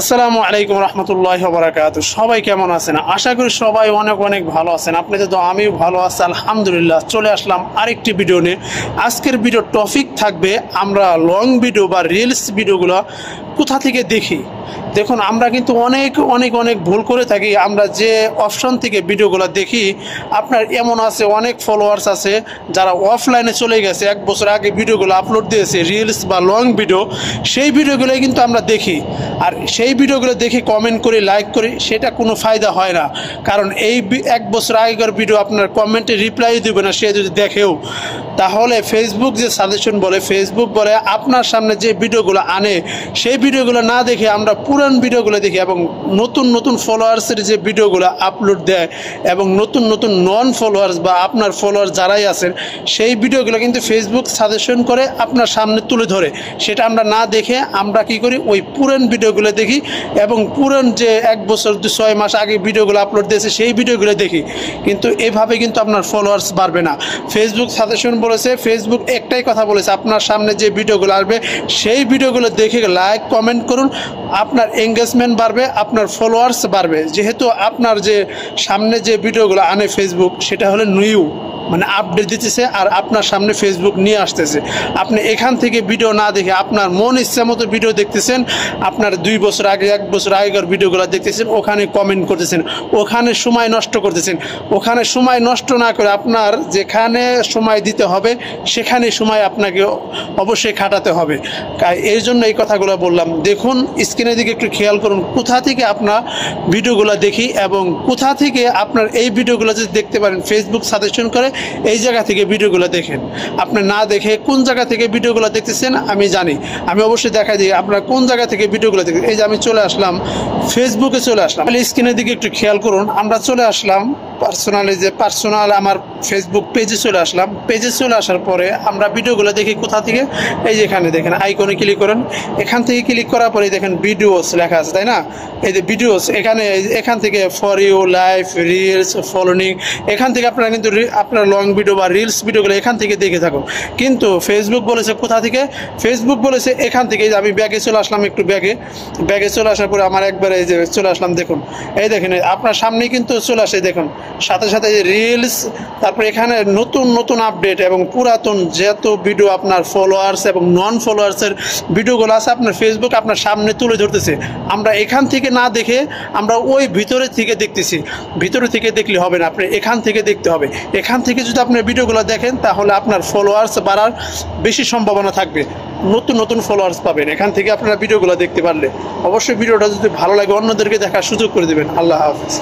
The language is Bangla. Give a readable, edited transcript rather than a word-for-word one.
আসসালামু আলাইকুম রহমতুল্লাহি ওয়া বারাকাতুহু। সবাই কেমন আছেন? আশা করি সবাই অনেক অনেক ভালো আছেন। আপনাদের তো আমিও ভালো আছি আলহামদুলিল্লাহ। চলে আসলাম আরেকটি ভিডিও নিয়ে। আজকের ভিডিও টপিক থাকবে আমরা লং ভিডিও বা রিলস ভিডিওগুলো কোথা থেকে দেখি। দেখুন, আমরা কিন্তু অনেক অনেক অনেক ভুল করে থাকি। আমরা যে অপশন থেকে ভিডিওগুলো দেখি, আপনার এমন আছে অনেক ফলোয়ার্স আছে যারা অফলাইনে চলে গেছে, 1 বছর আগে ভিডিওগুলো আপলোড দিয়েছে রিলস বা লং ভিডিও, সেই ভিডিওগুলোই কিন্তু আমরা দেখি। আর সেই ভিডিওগুলো দেখে কমেন্ট করি, লাইক করি, সেটা কোনো ফায়দা হয় না। কারণ এই 1 বছর আগেকার ভিডিও আপনার কমেন্টে রিপ্লাই দেবে না সে যদি দেখেও। তাহলে ফেসবুক যে সাজেশন বলে, ফেসবুক বলে আপনার সামনে যে ভিডিওগুলো আনে সেই ভিডিওগুলো না দেখে আমরা পুরান ভিডিওগুলো দেখি, এবং নতুন নতুন ফলোয়ার্সের যে ভিডিওগুলো আপলোড দেয় এবং নতুন নতুন নন ফলোয়ার্স বা আপনার ফলোয়ার যারাই আছেন সেই ভিডিওগুলো কিন্তু ফেসবুক সাজেশন করে আপনার সামনে তুলে ধরে। সেটা আমরা না দেখে আমরা কি করি, ওই পুরান ভিডিওগুলো দেখি এবং পুরান যে 1 বছর 6 মাস আগে ভিডিওগুলো আপলোড দিয়েছে সেই ভিডিওগুলো দেখি। কিন্তু এভাবে কিন্তু আপনার ফলোয়ার্স বাড়বে না। ফেসবুক সাজেশন বলেছে, ফেসবুক একটাই কথা বলেছে, আপনার সামনে যে ভিডিওগুলো আসবে সেই ভিডিওগুলো দেখে লাইক কমেন্ট করুন, আপনার এঙ্গেজমেন্ট বাড়বে, আপনার ফলোয়ার্স বাড়বে। যেহেতু আপনার যে সামনে যে ভিডিওগুলো আনে ফেসবুক সেটা হলো নিউ, মানে আপডেট দিতেছে আর আপনার সামনে ফেসবুক নিয়ে আসতেছে। আপনি এখান থেকে ভিডিও না দেখে আপনার মন ইচ্ছা মতো ভিডিও দেখতেছেন, আপনার 2 বছর আগে 1 বছর আগেকার ভিডিওগুলো দেখতেছেন, ওখানে কমেন্ট করতেছেন, ওখানে সময় নষ্ট করতেছেন। ওখানে সময় নষ্ট না করে আপনার যেখানে সময় দিতে হবে সেখানে সময় আপনাকে অবশ্যই খাটাতে হবে। এই জন্য এই কথাগুলো বললাম। দেখুন, স্ক্রিনের দিকে একটু খেয়াল করুন, কোথা থেকে আপনার ভিডিওগুলো দেখি এবং কোথা থেকে আপনার এই ভিডিওগুলো যদি দেখতে পারেন ফেসবুক সাজেশন করে এই জায়গা থেকে ভিডিওগুলো দেখেন। আপনি না দেখে কোন জায়গা থেকে ভিডিওগুলো দেখতেছেন আমি জানি, আমি অবশ্যই দেখাই দিই আপনারা কোন জায়গা থেকে ভিডিওগুলো দেখেন। এই যে আমি চলে আসলাম ফেসবুকে, চলে আসলাম, স্ক্রিনের দিকে একটু খেয়াল করুন। আমরা চলে আসলাম পার্সোনালি, যে পার্সোনাল আমার ফেসবুক পেজে চলে আসলাম। পেজে চলে আসার পরে আমরা ভিডিওগুলো দেখি কোথা থেকে, এই যে এখানে দেখেন আইকনে ক্লিক করেন। এখান থেকে ক্লিক করার পরে দেখেন ভিডিওস লেখা আছে, তাই না? এই যে ভিডিওস, এখান থেকে for you, live, reels, following, এখান থেকে আপনারা কিন্তু আপনার লং ভিডিও বা রিলস ভিডিওগুলো এখান থেকে দেখে থাকুন। কিন্তু ফেসবুক বলেছে কোথা থেকে, ফেসবুক বলেছে এখান থেকে। আমি ব্যাগে চলে আসলাম, একটু ব্যাগে চলে আসার পরে আমার একবারে এই যে চলে আসলাম, দেখুন এই দেখেন আপনার সামনেই কিন্তু চলে আসে, দেখুন সাথে সাথে রিলস, তারপর এখানে নতুন নতুন আপডেট এবং পুরাতন যত ভিডিও আপনার ফলোয়ার্স এবং নন ফলোয়ার্সের ভিডিওগুলো আছে আপনার ফেসবুক আপনার সামনে তুলে ধরতেছে। আমরা এখান থেকে না দেখে আমরা ওই ভিতরে থেকে দেখতেছি। ভিতরে থেকে দেখলে হবে না, আপনি এখান থেকে দেখতে হবে। এখান থেকে যদি আপনি ভিডিওগুলো দেখেন তাহলে আপনার ফলোয়ার্স বাড়ার বেশি সম্ভাবনা থাকবে, নতুন নতুন ফলোয়ার্স পাবেন এখান থেকে আপনারা ভিডিওগুলো দেখতে পারলে। অবশ্যই ভিডিওটা যদি ভালো লাগে অন্যদেরকে দেখার সুযোগ করে দেবেন। আল্লাহ হাফেজ।